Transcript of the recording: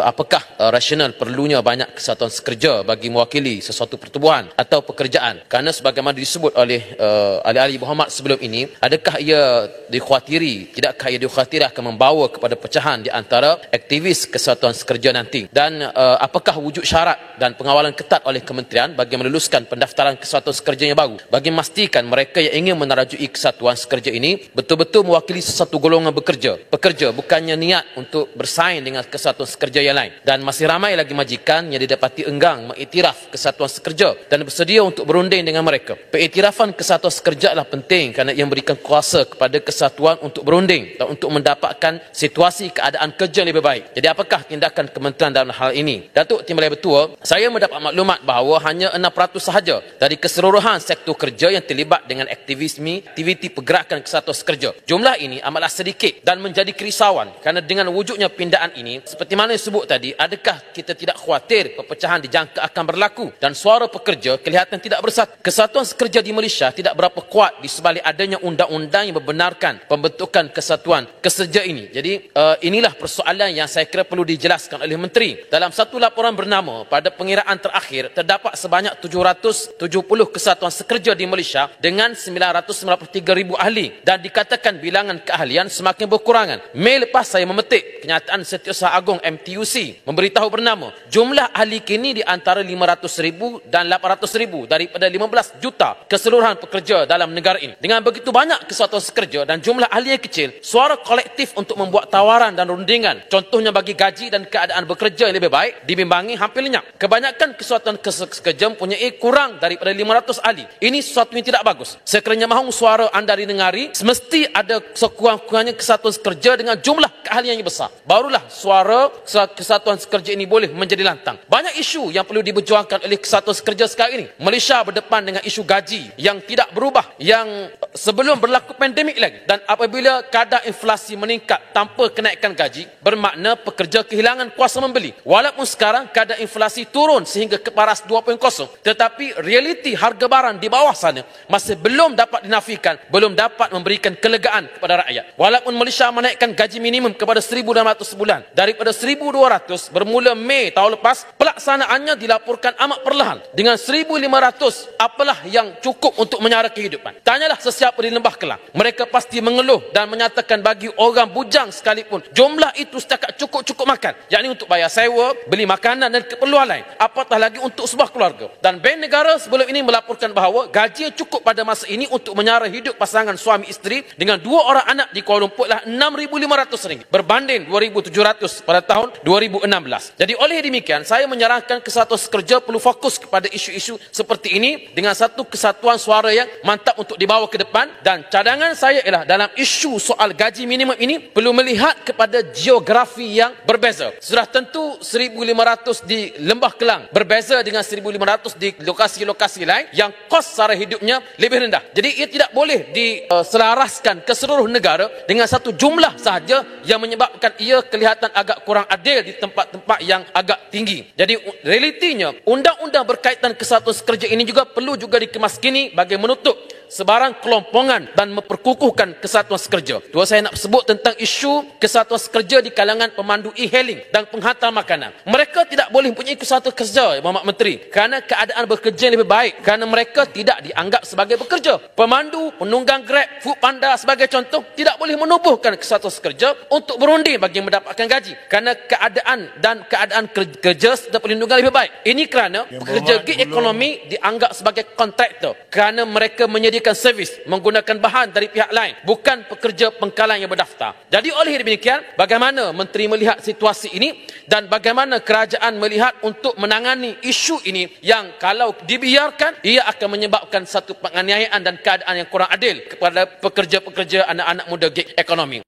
apakah rasional perlunya banyak kesatuan sekerja bagi mewakili sesuatu pertubuhan atau pekerjaan? Kerana sebagaimana disebut oleh ahli-ahli Muhammad sebelum ini, adakah ia tidakkah ia dikhuatiri akan membawa kepada pecahan di antara aktivis kesatuan sekerja nanti? Dan apakah wujud syarat dan pengawalan ketat oleh kementerian bagi meluluskan pendaftaran kesatuan sekerja yang baru, bagi memastikan mereka yang ingin menerajui kesatuan sekerja ini betul-betul mewakili sesuatu golongan pekerja, bukannya niat untuk bersaing dengan kesatuan sekerja yang lain. Dan masih ramai lagi majikan yang didapati enggan mengiktiraf kesatuan sekerja dan bersedia untuk berunding dengan mereka. Pengiktirafan kesatuan sekerja adalah penting kerana ia memberikan kuasa kepada kesatuan untuk berunding dan untuk mendapatkan situasi keadaan kerja yang lebih baik. Jadi apakah tindakan kementerian dalam hal ini? Datuk Timbalan Betua, saya mendapat maklumat bahawa hanya 6% sahaja dari keseluruhan sektor kerja yang terlibat dengan aktiviti pergerakan kesatuan sekerja. Jumlah ini amatlah sedikit dan menjadi kerisauan kerana dengan wujudnya pindaan ini, seperti mana disebut tadi, adakah kita tidak khawatir perpecahan dijangka akan berlaku dan suara pekerja kelihatan tidak bersatu? Kesatuan sekerja di Malaysia tidak berapa kuat di sebalik adanya undang-undang yang membenarkan pembentukan kesatuan keserja ini. Jadi inilah persoalan yang saya kira perlu dijelaskan oleh Menteri. Dalam satu laporan bernama, pada pengiraan terakhir terdapat sebanyak 770 kesatuan sekerja di Malaysia dengan 993,000 ahli dan dikatakan bilangan keahlian semakin berkurangan. Mei lepas saya memetik kenyataan Setiausaha Agong MTUC memberitahu bernama jumlah ahli kini di antara 500,000 dan 800,000 daripada 15 juta keseluruhan pekerja dalam negara ini. Dengan begitu banyak kesatuan sekerja dan jumlah ahli yang kecil, suara kolektif untuk membuat tawaran dan rundingan, contohnya bagi gaji dan keadaan bekerja yang lebih baik, dibimbangi hampir lenyap. Kebanyakan kesatuan sekerja mempunyai kurang daripada 500 ahli. Ini sesuatu yang tidak bagus. Sekiranya mahu suara anda didengari, semesti ada sekurang-kurangnya kesatuan sekerja dengan jumlah keahlian yang besar. Barulah suara kesatuan sekerja ini boleh menjadi lantang. Banyak isu yang perlu diperjuangkan oleh kesatuan sekerja sekarang ini. Malaysia berdepan dengan isu gaji yang tidak berubah, yang sebelum berlaku pandemik lagi. Dan apabila kadar inflasi meningkat tanpa kenaikan gaji, bermakna pekerja kehilangan kuasa membeli. Walaupun sekarang kadar inflasi turun sehingga ke paras 2.0, tetapi realiti harga barang di bawah sana masih belum dapat dinafikan, belum dapat memberikan kelegaan kepada rakyat. Walaupun Malaysia menaikkan gaji minimum kepada 1,600 sebulan daripada 1,200 bermula Mei tahun lepas, pelaksanaannya dilaporkan amat perlahan. Dengan 1,500, apalah yang cukup untuk menyara kehidupan? Tanyalah sesiapa di Lembah Kelang. Mereka pasti mengeluh dan menyatakan bagi orang bujang sekalipun, jumlah itu setakat cukup makan. Yakni untuk bayar sewa, beli makanan dan keperluan lain. Apatah lagi untuk sebuah keluarga. Dan Bank Negara sebelum ini melaporkan bahawa gaji yang cukup pada masa ini untuk menyara hidup pasangan suami isteri dengan 2 orang anak di Kuala Lumpur adalah RM6,500 berbanding RM2,700 pada tahun 2016. Jadi oleh demikian, saya menyarankan kesatuan sekerja perlu fokus kepada isu-isu seperti ini dengan satu kesatuan suara yang mantap untuk dibawa ke depan. Dan cadangan saya ialah dalam isu soal gaji minimum ini perlu melihat kepada geografi yang berbeza. Sudah tentu 1,500 di Lembah Kelang berbeza dengan 1,500 di lokasi-lokasi lain yang kos sara hidupnya lebih rendah. Jadi ia tidak boleh diselaraskan ke seluruh negara dengan satu jumlah sahaja yang menyebabkan ia kelihatan agak kurang adil di tempat-tempat yang agak tinggi. Jadi realitinya, undang-undang berkaitan kesatuan sekerja ini juga perlu juga dikemaskini bagi menutup sebarang kelompongan dan memperkukuhkan kesatuan sekerja. Dua, saya nak sebut tentang isu kesatuan sekerja di kalangan pemandu e-hailing dan penghantar makanan. Mereka tidak boleh mempunyai kesatuan kerja, Bapak Menteri, kerana keadaan bekerja yang lebih baik, kerana mereka tidak dianggap sebagai bekerja. Pemandu, penunggang Grab, Foodpanda sebagai contoh, tidak boleh menubuhkan kesatuan sekerja untuk berunding bagi mendapatkan gaji, kerana keadaan kerja serta perlindungan lebih baik. Ini kerana pekerja gig ekonomi dianggap sebagai kontraktor kerana mereka menyediakan servis menggunakan bahan dari pihak lain, bukan pekerja pengkalan yang berdaftar. Jadi oleh demikian, bagaimana Menteri melihat situasi ini dan bagaimana kerajaan melihat untuk menangani isu ini yang kalau dibiarkan ia akan menyebabkan satu penganiayaan dan keadaan yang kurang adil kepada pekerja-pekerja anak-anak muda gig ekonomi.